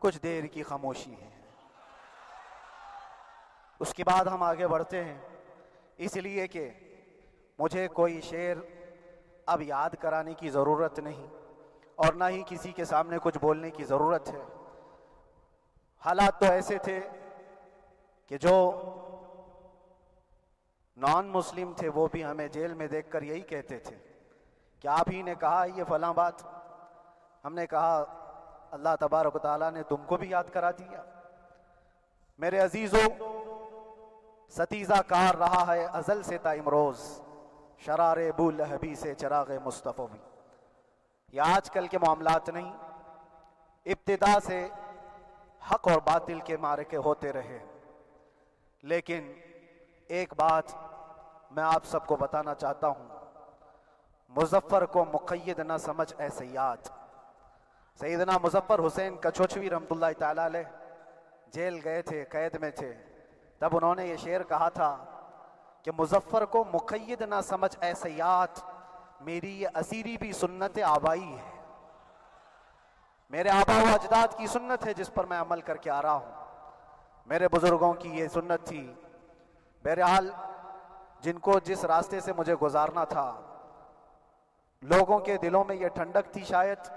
کچھ دیر کی خاموشی ہے، اس کے بعد ہم آگے بڑھتے ہیں، اس لیے کہ مجھے کوئی شعر اب یاد کرانے کی ضرورت نہیں اور نہ ہی کسی کے سامنے کچھ بولنے کی ضرورت ہے۔ حالات تو ایسے تھے کہ جو نان مسلم تھے وہ بھی ہمیں جیل میں دیکھ کر یہی کہتے تھے کہ آپ ہی نے کہا یہ فلاں بات۔ ہم نے کہا اللہ تبارک و تعالیٰ نے تم کو بھی یاد کرا دیا۔ میرے عزیزو، ستیزہ کار رہا ہے ازل سے تا امروز، شرار ابو لہبی سے چراغ مصطفی بھی۔ یہ آج کل کے معاملات نہیں، ابتدا سے حق اور باطل کے معرکے ہوتے رہے، لیکن ایک بات میں آپ سب کو بتانا چاہتا ہوں، مظفر کو مقید نہ سمجھ اے سیاد۔ سیدنا مظفر حسین کچھوچھوی رحمت اللہ تعالیٰ علیہ جیل گئے تھے، قید میں تھے، تب انہوں نے یہ شعر کہا تھا کہ مظفر کو مقید نہ سمجھ اے سیاد، میری یہ اسیری بھی سنت آبائی ہے، میرے آبا و اجداد کی سنت ہے جس پر میں عمل کر کے آ رہا ہوں، میرے بزرگوں کی یہ سنت تھی۔ بہرحال جن کو جس راستے سے مجھے گزارنا تھا، لوگوں کے دلوں میں یہ ٹھنڈک تھی شاید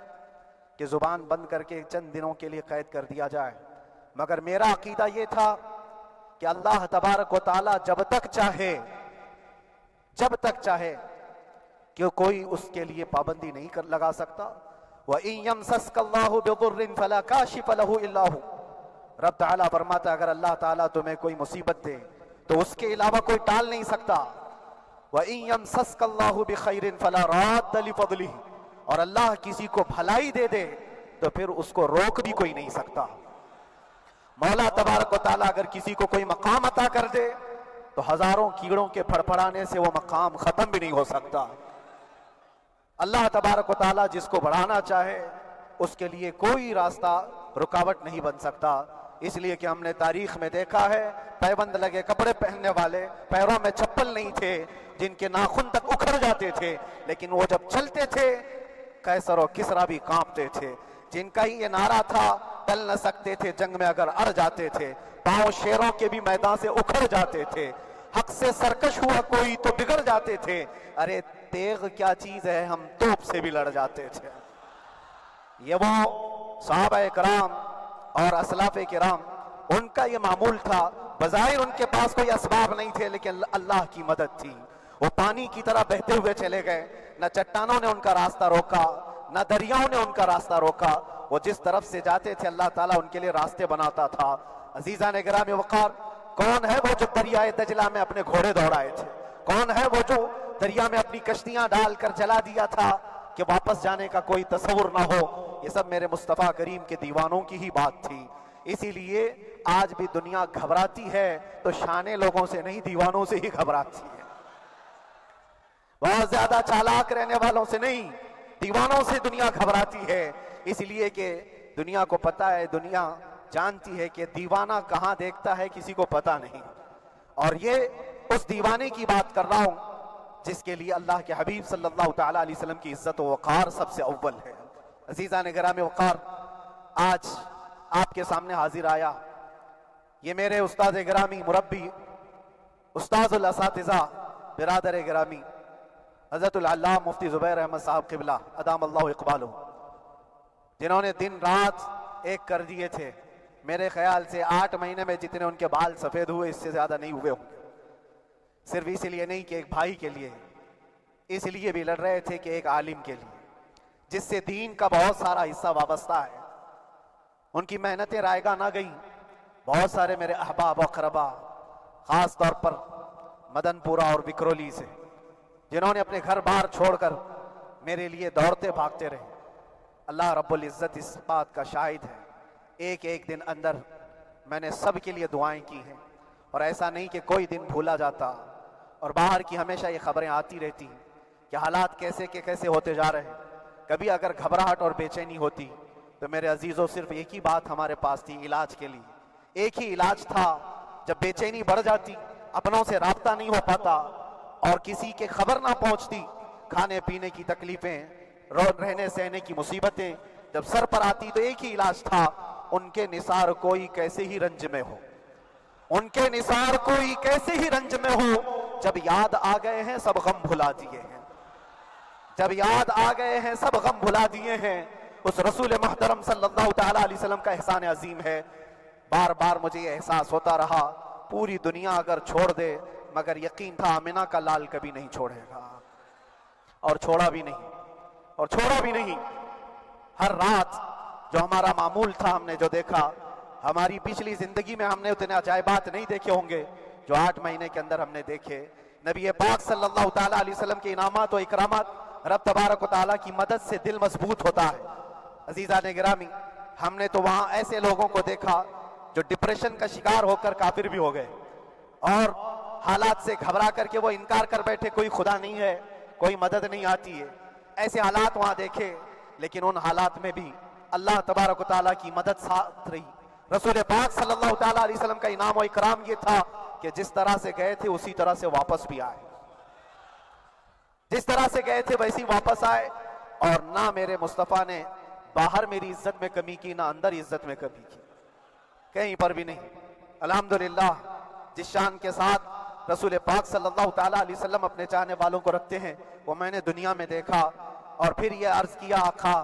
کہ زبان بند کر کے چند دنوں کے لیے قید کر دیا جائے، مگر میرا عقیدہ یہ تھا کہ اللہ تبارک و تعالیٰ جب تک چاہے کہ کوئی اس کے لیے پابندی نہیں لگا سکتا۔ وَإِن يَمْسَسْكَ اللَّهُ بِضُرٍّ فَلَا كَاشِفَ لَهُ إِلَّا هُوَ۔ رب تعالیٰ فرماتا ہے اگر اللہ تعالیٰ تمہیں کوئی مصیبت دے تو اس کے علاوہ کوئی ٹال نہیں سکتا۔ وَإِن يَمْسَسْكَ اللَّهُ بِخَيْرٍ فَلَا رَادَّ لِفَضْلِهِ، اور اللہ کسی کو بھلائی دے دے تو پھر اس کو روک بھی کوئی نہیں سکتا۔ مولا تبارک و تعالیٰ اگر کسی کو کوئی مقام عطا کر دے تو ہزاروں کیڑوں کے پھڑپڑانے سے وہ مقام ختم بھی نہیں ہو سکتا۔ اللہ تبارک و تعالیٰ جس کو بڑھانا چاہے اس کے لیے کوئی راستہ رکاوٹ نہیں بن سکتا۔ اس لیے کہ ہم نے تاریخ میں دیکھا ہے پیبند لگے کپڑے پہننے والے، پیروں میں چپل نہیں تھے، جن کے ناخن تک اکھڑ جاتے تھے، لیکن وہ جب چلتے تھے قیصر و کسریٰ بھی کانپتے تھے، جن کا ہی یہ نعرہ تھا ٹل نہ سکتے تھے جنگ میں اگر اڑ جاتے تھے، پاؤں شیروں کے بھی میدان سے اکھڑ جاتے تھے، حق سے سرکش ہوا کوئی تو بگڑ جاتے تھے، ارے تیغ کیا چیز ہے ہم توپ سے بھی لڑ جاتے تھے۔ یہ وہ صحابہ کرام اور اسلاف کرام، ان کا یہ معمول تھا، بظاہر ان کے پاس کوئی اسباب نہیں تھے لیکن اللہ کی مدد تھی، وہ پانی کی طرح بہتے ہوئے چلے گئے، نہ چٹانوں نے ان کا راستہ روکا نہ دریاؤں نے ان کا راستہ روکا، وہ جس طرف سے جاتے تھے اللہ تعالیٰ ان کے لیے راستے بناتا تھا۔ عزیزان گرامی وقار، کون ہے وہ جو دریائے دجلہ میں اپنے گھوڑے دوڑائے تھے؟ کون ہے وہ جو دریا میں اپنی کشتیاں ڈال کر جلا دیا تھا کہ واپس جانے کا کوئی تصور نہ ہو؟ یہ سب میرے مصطفیٰ کریم کے دیوانوں کی ہی بات تھی۔ اسی لیے آج بھی دنیا گھبراتی ہے تو شانے لوگوں سے نہیں، دیوانوں سے ہی گھبراتی ہے، بہت زیادہ چالاک رہنے والوں سے نہیں، دیوانوں سے دنیا گھبراتی ہے۔ اس لیے کہ دنیا کو پتا ہے، دنیا جانتی ہے کہ دیوانہ کہاں دیکھتا ہے کسی کو پتا نہیں، اور یہ اس دیوانے کی بات کر رہا ہوں جس کے لیے اللہ کے حبیب صلی اللہ تعالیٰ علیہ وسلم کی عزت و وقار سب سے اول ہے۔ عزیزان گرامی وقار، آج آپ کے سامنے حاضر آیا، یہ میرے استاد گرامی، مربی، استاذ الاساتذہ، برادر گرامی حضرت العلامہ مفتی زبیر احمد صاحب قبلہ ادام اللہ اقبالہ، جنہوں نے دن رات ایک کر دیے تھے۔ میرے خیال سے 8 مہینے میں جتنے ان کے بال سفید ہوئے اس سے زیادہ نہیں ہوئے ہوں گے، صرف اس لیے نہیں کہ ایک بھائی کے لیے، اس لیے بھی لڑ رہے تھے کہ ایک عالم کے لیے جس سے دین کا بہت سارا حصہ وابستہ ہے۔ ان کی محنتیں رائگاں نہ گئیں۔ بہت سارے میرے احباب و اقربا، خاص طور پر مدن پورہ اور وکرولی سے، جنہوں نے اپنے گھر بار چھوڑ کر میرے لیے دوڑتے بھاگتے رہے، اللہ رب العزت اس بات کا شاہد ہے، ایک ایک دن اندر میں نے سب کے لیے دعائیں کی ہیں، اور ایسا نہیں کہ کوئی دن بھولا جاتا، اور باہر کی ہمیشہ یہ خبریں آتی رہتی کہ حالات کیسے کے کیسے ہوتے جا رہے ہیں۔ کبھی اگر گھبراہٹ اور بے چینی ہوتی تو میرے عزیزوں صرف ایک ہی بات ہمارے پاس تھی، علاج کے لیے ایک ہی علاج تھا۔ جب بے چینی بڑھ جاتی، اپنوں سے رابطہ نہیں ہو پاتا اور کسی کے خبر نہ پہنچتی، کھانے پینے کی تکلیفیں، رہنے سہنے کی مصیبتیں جب سر پر آتی تو ایک ہی علاج تھا، ان کے نثار کوئی کیسے ہی رنج میں ہو، ان کے نثار کوئی کیسے ہی رنج میں ہو، جب یاد آ گئے ہیں سب غم بھلا دیے ہیں، جب یاد آ گئے ہیں سب غم بھلا دیے ہیں۔ اس رسول محترم صلی اللہ تعالیٰ علیہ وسلم کا احسان عظیم ہے۔ بار بار مجھے یہ احساس ہوتا رہا، پوری دنیا اگر چھوڑ دے مگر یقین تھا آمنہ کا لال کبھی نہیں چھوڑے گا، اور چھوڑا بھی نہیں، اور چھوڑا بھی نہیں۔ ہر رات جو ہمارا معمول تھا، ہم نے جو دیکھا، ہماری پچھلی زندگی میں ہم نے اتنے عجائبات نہیں دیکھے ہوں گے جو 8 مہینے کے اندر ہم نے دیکھے۔ نبی پاک صلی اللہ تعالیٰ علیہ وسلم کے انعامات و اکرامات، رب تبارک و تعالیٰ کی مدد سے دل مضبوط ہوتا ہے۔ عزیزان گرامی، ہم نے تو وہاں ایسے لوگوں کو دیکھا جو ڈپریشن کا شکار ہو کر کافر بھی ہو گئے، اور حالات سے گھبرا کر کے وہ انکار کر بیٹھے، کوئی خدا نہیں ہے، کوئی مدد نہیں آتی ہے۔ ایسے حالات وہاں دیکھے، لیکن ان حالات میں بھی اللہ تبارک و تعالیٰ کی مدد ساتھ رہی۔ رسول پاک صلی اللہ تعالیٰ علیہ وسلم کا انعام و اکرام یہ تھا کہ جس طرح سے گئے تھے اسی طرح سے واپس بھی آئے، جس طرح سے گئے تھے ویسی واپس آئے، اور نہ میرے مصطفیٰ نے باہر میری عزت میں کمی کی، نہ اندر عزت میں کمی کی، کہیں پر بھی نہیں۔ الحمدللہ، جس شان کے ساتھ رسول پاک صلی اللہ تعالیٰ علیہ وسلم اپنے چاہنے والوں کو رکھتے ہیں، وہ میں نے دنیا میں دیکھا۔ اور پھر یہ عرض کیا، آقا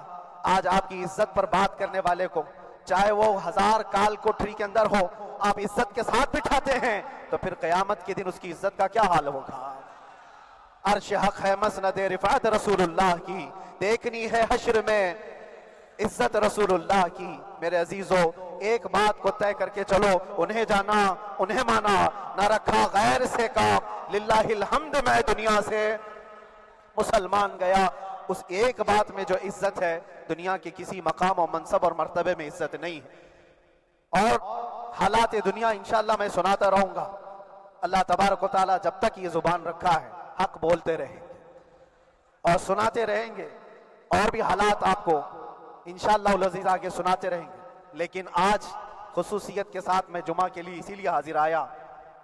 آج آپ کی عزت پر بات کرنے والے کو چاہے وہ 1000 کال کوٹری کے اندر ہو، آپ عزت کے ساتھ بٹھاتے ہیں، تو پھر قیامت کے دن اس کی عزت کا کیا حال ہوگا؟ عرش حق ہے مسند رفعت رسول اللہ کی، دیکھنی ہے حشر میں عزت رسول اللہ کی۔ میرے عزیزو، ایک بات کو طے کر کے چلو، انہیں جانا انہیں مانا، نہ رکھا غیر سے کام، للہ الحمد میں دنیا سے مسلمان گیا۔ اس ایک بات میں جو عزت ہے، دنیا کے کسی مقام و منصب اور مرتبے میں عزت نہیں ہے۔ اور حالات دنیا انشاءاللہ میں سناتا رہوں گا۔ اللہ تبارک و تعالیٰ جب تک یہ زبان رکھا ہے، حق بولتے رہیں گے اور سناتے رہیں گے، اور بھی حالات آپ کو انشاءاللہ العزیز آگے سناتے رہیں گے۔ لیکن آج خصوصیت کے ساتھ میں جمعہ کے لیے اسی لیے حاضر آیا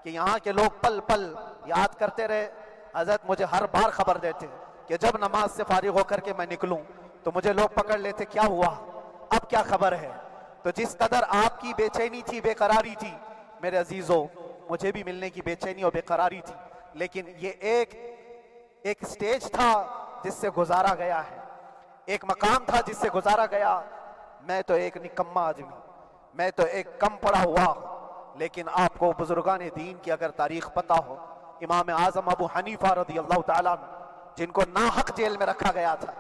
کہ یہاں کے لوگ پل پل یاد کرتے رہے۔ حضرت مجھے ہر بار خبر دیتے کہ جب نماز سے فارغ ہو کر کے میں نکلوں تو مجھے لوگ پکڑ لیتے، کیا ہوا، اب کیا خبر ہے؟ تو جس قدر آپ کی بے چینی تھی، بے قراری تھی، میرے عزیزو، مجھے بھی ملنے کی بے چینی اور بے قراری تھی، لیکن یہ ایک سٹیج تھا جس سے گزارا گیا ہے، ایک مقام تھا جس سے گزارا گیا۔ میں تو ایک نکما آدمی، میں تو ایک کم پڑا ہوا، لیکن آپ کو بزرگان دین کی اگر تاریخ پتہ ہو، امام اعظم ابو حنیفہ رضی اللہ تعالیٰ عنہ جن کو ناحق جیل میں رکھا گیا تھا،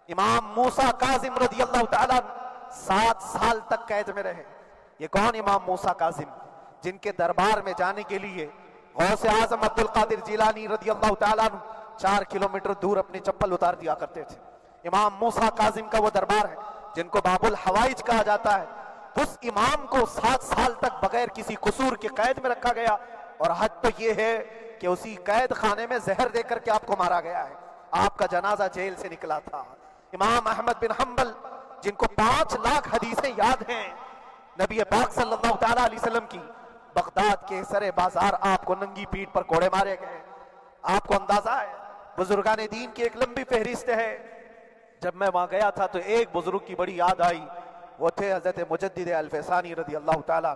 امام موسیٰ کاظم رضی اللہ تعالیٰ عنہ 7 سال تک قید میں رہے۔ یہ کون امام موسیٰ کاظم؟ جن کے دربار میں جانے کے لیے غوث اعظم عبد القادر جیلانی رضی اللہ تعالیٰ عنہ 4 کلومیٹر دور اپنی چپل اتار دیا کرتے تھے۔ امام موسیٰ کاظم کا وہ دربار ہے جن کو باب الحوائج کہا جاتا ہے۔ اس امام کو 7 سال تک بغیر کسی قصور کے قید میں رکھا گیا، اور حد تو یہ ہے کہ اسی قید خانے میں زہر دے کر کے آپ کو مارا گیا ہے۔ آپ کا جنازہ جیل سے نکلا تھا۔ امام احمد بن حنبل جن کو 5 لاکھ حدیثیں یاد ہیں نبی پاک صلی اللہ تعالیٰ علیہ وسلم کی، بغداد کے سرے بازار آپ کو ننگی پیٹھ پر کوڑے مارے گئے۔ آپ کو اندازہ ہے بزرگان دین کی ایک لمبی فہرست ہے۔ جب میں وہاں گیا تھا تو ایک بزرگ کی بڑی یاد آئی، وہ تھے حضرت مجدد الفسانی رضی اللہ تعالیٰ۔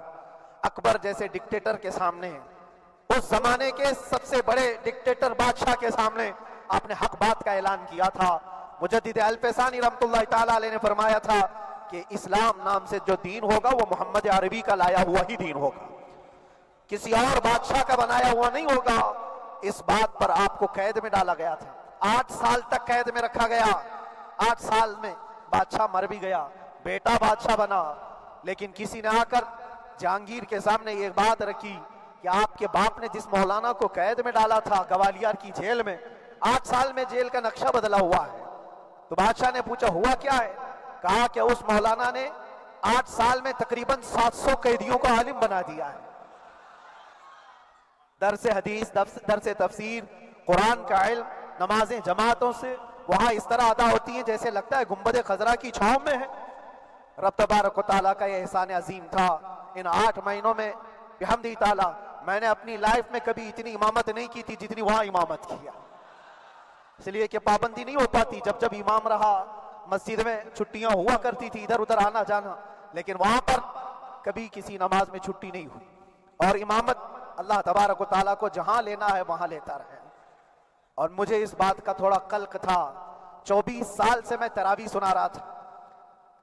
اکبر جیسے ڈکٹیٹر کے سامنے، اس زمانے کے سب سے بڑے ڈکٹیٹر بادشاہ کے سامنے آپ نے حق بات کا اعلان کیا تھا۔ مجدد الفسانی رحمۃ اللہ تعالیٰ علیہ نے فرمایا تھا کہ اسلام نام سے جو دین ہوگا وہ محمد عربی کا لایا ہوا ہی دین ہوگا، کسی اور بادشاہ کا بنایا ہوا نہیں ہوگا۔ اس بات پر آپ کو قید میں ڈالا گیا تھا، 8 سال تک قید میں رکھا گیا۔ 8 سال میں بادشاہ مر بھی گیا، بیٹا بادشاہ بنا، لیکن کسی نے آ کر جہانگیر کے سامنے یہ بات رکھی کہ آپ کے باپ نے جس مولانا کو قید میں ڈالا تھا گوالیار کی جیل میں، 8 سال میں جیل کا نقشہ بدلا ہوا ہے۔ تو بادشاہ نے پوچھا ہوا کیا ہے؟ کہا کہ اس مولانا نے 8 سال میں تقریباً 700 قیدیوں کو عالم بنا دیا ہے۔ درس حدیث، درس تفسیر، قرآن کا علم، نمازیں جماعتوں سے وہاں اس طرح ادا ہوتی ہیں جیسے لگتا ہے گنبد خضرا کی چھاؤں میں ہے۔ رب تبارک و تعالیٰ کا یہ احسان عظیم تھا۔ ان 8 مہینوں میں بحمدہ تعالیٰ میں نے اپنی لائف میں کبھی اتنی امامت نہیں کی تھی جتنی وہاں امامت کیا، اس لیے کہ پابندی نہیں ہو پاتی۔ جب امام رہا، مسجد میں چھٹیاں ہوا کرتی تھی، ادھر ادھر آنا جانا، لیکن وہاں پر کبھی کسی نماز میں چھٹی نہیں ہوئی، اور امامت اللہ تبارک و تعالیٰ کو جہاں لینا ہے وہاں لیتا رہے۔ اور مجھے اس بات کا تھوڑا قلق تھا، 24 سال سے میں تراویح سنا رہا تھا،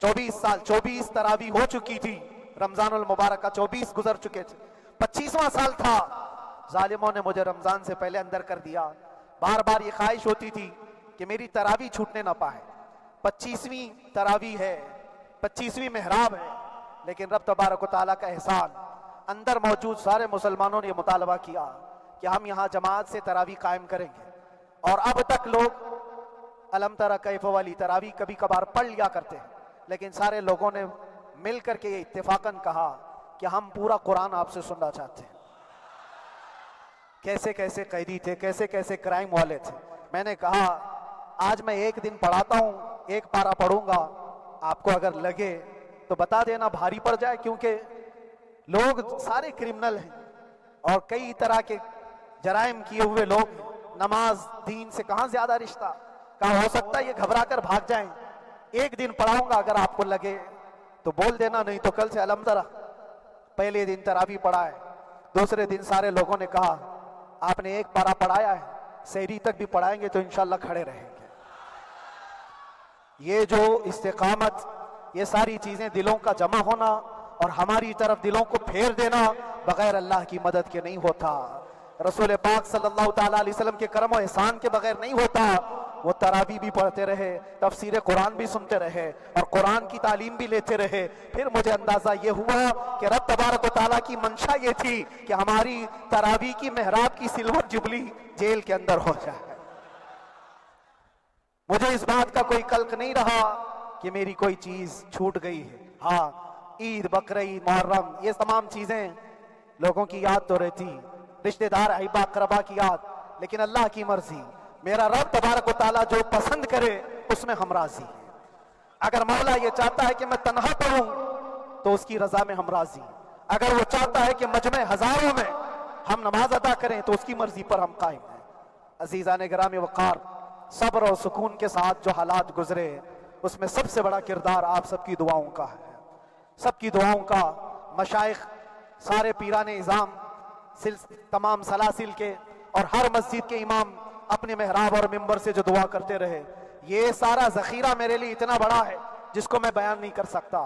24 تراویح ہو چکی تھی، رمضان المبارک کا 24 گزر چکے تھے، 25واں سال تھا، ظالموں نے مجھے رمضان سے پہلے اندر کر دیا۔ بار بار یہ خواہش ہوتی تھی کہ میری تراویح چھوٹنے نہ پائے، 25ویں تراویح ہے، 25ویں محراب ہے، لیکن رب تبارک و تعالیٰ کا احسان، اندر موجود سارے مسلمانوں نے یہ مطالبہ کیا کہ ہم یہاں جماعت سے تراویح قائم کریں گے، اور اب تک لوگ الم تری کیف والی تراویح کبھی کبھار پڑھ لیا کرتے ہیں، لیکن سارے لوگوں نے مل کر کے یہ اتفاقاً کہا کہ ہم پورا قرآن آپ سے سننا چاہتے ہیں۔ کیسے کیسے قیدی تھے، کیسے کیسے کرائم والے تھے۔ میں نے کہا آج میں ایک دن پڑھاتا ہوں، ایک پارہ پڑھوں گا، آپ کو اگر لگے تو بتا دینا، بھاری پڑ جائے، کیونکہ لوگ سارے کرمنل ہیں اور کئی طرح کے جرائم کیے ہوئے لوگ، نماز دین سے کہاں زیادہ رشتہ، کہاں ہو سکتا ہے یہ گھبرا کر بھاگ جائیں۔ ایک دن پڑھاؤں گا، اگر آپ کو لگے تو بول دینا، نہیں تو کل سے الم تری۔ پہلے دن تراویح پڑھا ہے، دوسرے دن سارے لوگوں نے کہا آپ نے ایک پارہ پڑھایا ہے، سحری تک بھی پڑھائیں گے تو انشاءاللہ کھڑے رہیں گے۔ یہ جو استقامت، یہ ساری چیزیں دلوں کا جمع ہونا اور ہماری طرف دلوں کو پھیر دینا بغیر اللہ کی مدد کے نہیں ہوتا، رسول پاک صلی اللہ تعالیٰ علیہ وسلم کے کرم و احسان کے بغیر نہیں ہوتا۔ وہ تراویح بھی پڑھتے رہے، تفسیر قرآن بھی سنتے رہے اور قرآن کی تعلیم بھی لیتے رہے۔ پھر مجھے اندازہ یہ ہوا کہ رب تبارک و تعالیٰ کی منشا یہ تھی کہ ہماری تراویح کی محراب کی سلور جبلی جیل کے اندر ہو جائے۔ مجھے اس بات کا کوئی قلق نہیں رہا کہ میری کوئی چیز چھوٹ گئی ہے۔ ہاں، عید، بقرعید، محرم، یہ تمام چیزیں لوگوں کی یاد تو رہتی، رشتہ دار، احباب اقربا کی یاد، لیکن اللہ کی مرضی، میرا رب تبارک و تعالیٰ جو پسند کرے اس میں ہم راضی ہیں۔ اگر مولا یہ چاہتا ہے کہ میں تنہا پڑھوں تو اس کی رضا میں ہم راضی ہیں، اگر وہ چاہتا ہے کہ مجمع ہزاروں میں ہم نماز ادا کریں تو اس کی مرضی پر ہم قائم ہیں۔ عزیزان گرامی وقار، صبر اور سکون کے ساتھ جو حالات گزرے اس میں سب سے بڑا کردار آپ سب کی دعاؤں کا ہے، سب کی دعاؤں کا۔ مشائخ، سارے پیران اعظام، تمام سلاسل کے اور ہر مسجد کے امام اپنے محراب اور منبر سے جو دعا کرتے رہے، یہ سارا ذخیرہ میرے لیے اتنا بڑا ہے جس کو میں بیان نہیں کر سکتا۔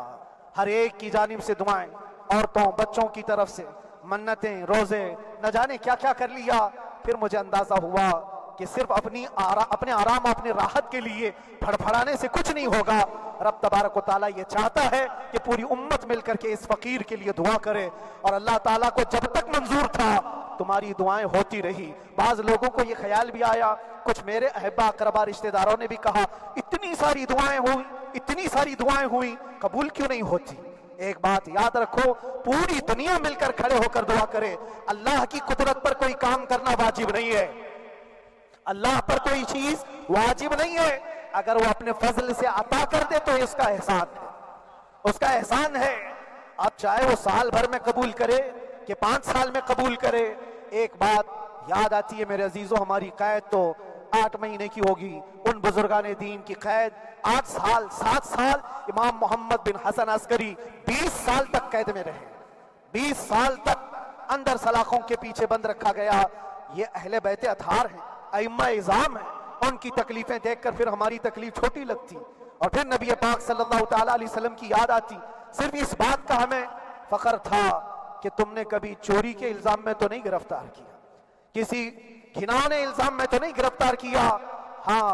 ہر ایک کی جانب سے دعائیں، عورتوں، بچوں کی طرف سے منتیں، روزے، نہ جانے کیا کیا کر لیا۔ پھر مجھے اندازہ ہوا کہ صرف اپنے آرام اور اپنی راحت کے لیے پھڑپھڑانے سے کچھ نہیں ہوگا۔ رب تبارک و تعالیٰ یہ چاہتا ہے کہ پوری امت مل کر کے اس فقیر کے لیے دعا کرے، اور اللہ تعالیٰ کو جب تک منظور تھا تمہاری دعائیں ہوتی رہی۔ بعض لوگوں کو یہ خیال بھی آیا، کچھ میرے احبا اقربا رشتہ داروں نے بھی کہا اتنی ساری دعائیں ہوئیں قبول کیوں نہیں ہوتی؟ ایک بات یاد رکھو، پوری دنیا مل کر کھڑے ہو کر دعا کرے، اللہ کی قدرت پر کوئی کام کرنا واجب نہیں ہے، اللہ پر کوئی چیز واجب نہیں ہے، اگر وہ اپنے فضل سے عطا کر دے تو اس کا احسان ہے، اس کا احسان ہے۔ اب چاہے وہ سال بھر میں قبول کرے کہ 5 سال میں قبول کرے، ایک بات یاد آتی ہے میرے عزیزو، ہماری قید تو 8 مہینے کی ہوگی، ان بزرگان دین کی قید 8 سال 7 سال۔ امام محمد بن حسن عسکری 20 سال تک قید میں رہے، 20 سال تک اندر سلاخوں کے پیچھے بند رکھا گیا۔ یہ اہل بیت اطہار ہیں، ائمہ اعظام ہیں، ان کی تکلیفیں دیکھ کر پھر ہماری تکلیف چھوٹی لگتی، اور پھر نبی پاک صلی اللہ تعالیٰ علیہ وسلم کی یاد آتی۔ صرف اس بات کا ہمیں فخر تھا کہ تم نے کبھی چوری کے الزام میں تو نہیں گرفتار کیا، کسی گھناؤنے الزام میں تو نہیں گرفتار کیا، ہاں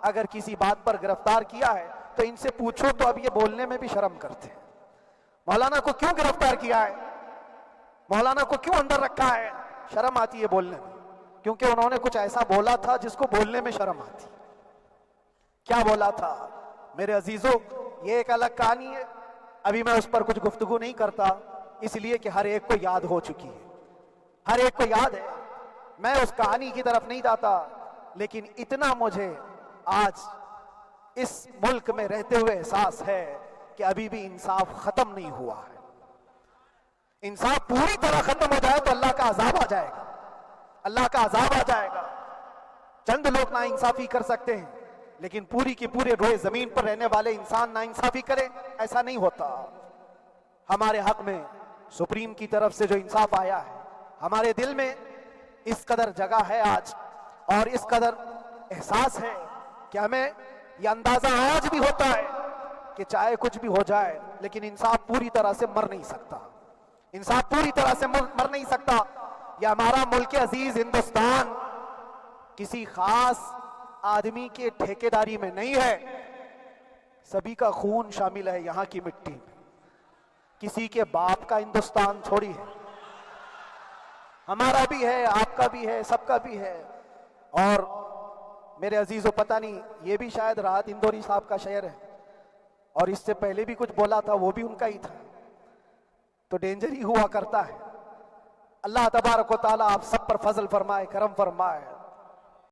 اگر کسی بات پر گرفتار کیا ہے تو ان سے پوچھو تو اب یہ بولنے میں بھی شرم کرتے ہیں، مولانا کو کیوں گرفتار کیا ہے، مولانا کو کیوں اندر رکھا ہے، شرم آتی ہے بولنے میں، کیونکہ انہوں نے کچھ ایسا بولا تھا جس کو بولنے میں شرم آتی۔ کیا بولا تھا میرے عزیزو، یہ ایک الگ کہانی ہے، ابھی میں اس پر کچھ گفتگو نہیں کرتا، اس لیے کہ ہر ایک کو یاد ہو چکی ہے، ہر ایک کو یاد ہے، میں اس کہانی کی طرف نہیں جاتا، لیکن اتنا مجھے آج اس ملک میں رہتے ہوئے احساس ہے کہ ابھی بھی انصاف ختم نہیں ہوا ہے۔ انصاف پوری طرح ختم ہو جائے تو اللہ کا عذاب آ جائے گا، اللہ کا عذاب آ جائے گا۔ چند لوگ نا انصافی کر سکتے ہیں، لیکن پوری کے پورے روئے زمین پر رہنے والے انسان نا انصافی کرے، ایسا نہیں ہوتا۔ ہمارے حق میں سپریم کی طرف سے جو انصاف آیا ہے، ہمارے دل میں اس قدر جگہ ہے آج اور اس قدر احساس ہے کہ ہمیں یہ اندازہ آج بھی ہوتا ہے کہ چاہے کچھ بھی ہو جائے لیکن انصاف پوری طرح سے مر نہیں سکتا، انصاف پوری طرح سے مر نہیں سکتا۔ یہ ہمارا ملک عزیز ہندوستان کسی خاص آدمی کے ٹھیکیداری میں نہیں ہے، سبھی کا خون شامل ہے یہاں کی مٹی میں، کسی کے باپ کا ہندوستان چھوڑی ہے، ہمارا بھی ہے، آپ کا بھی ہے، سب کا بھی ہے۔ اور میرے عزیزو پتہ نہیں، یہ بھی شاید راحت اندوری صاحب کا شعر ہے اور اس سے پہلے بھی کچھ بولا تھا، وہ بھی ان کا ہی تھا، تو ڈینجر ہی ہوا کرتا ہے۔ اللہ تبارک و تعالیٰ آپ سب پر فضل فرمائے، کرم فرمائے۔